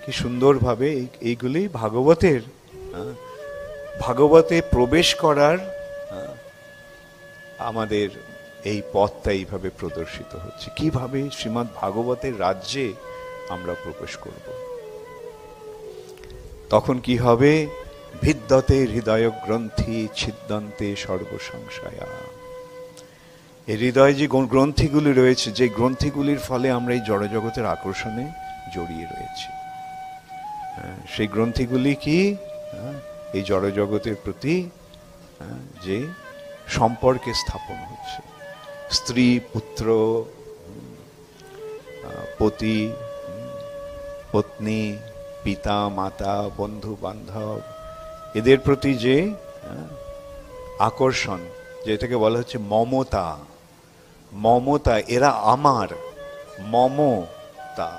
কি সুন্দরভাবে এইগুলি ভাগবতের, ভাগবতে প্রবেশ করার আমাদের এই পথটা এইভাবে প্রদর্শিত হচ্ছে। কিভাবে শ্রীমদ্ ভাগবতের রাজ্যে আমরা প্রবেশ করব, তখন কি হবে? ভিদ্যতে হৃদয় গ্রন্থি ছিদ্যন্তে সর্বসংশয়া। এই হৃদয়ে যে গ্রন্থিগুলি রয়েছে, যে গ্রন্থিগুলির ফলে আমরা এই জড়জগতের আকর্ষণে জড়িয়ে রয়েছি, সেই গ্রন্থিগুলি কি? এই জড়জগতের প্রতি যে সম্পর্কে স্থাপন হচ্ছে, স্ত্রী, পুত্র, পতি, পত্নী, পিতা, মাতা, বন্ধু বান্ধব, এদের প্রতি যে আকর্ষণ, যেটাকে বলা হচ্ছে মমতা। মমতা, এরা আমার, মমতা।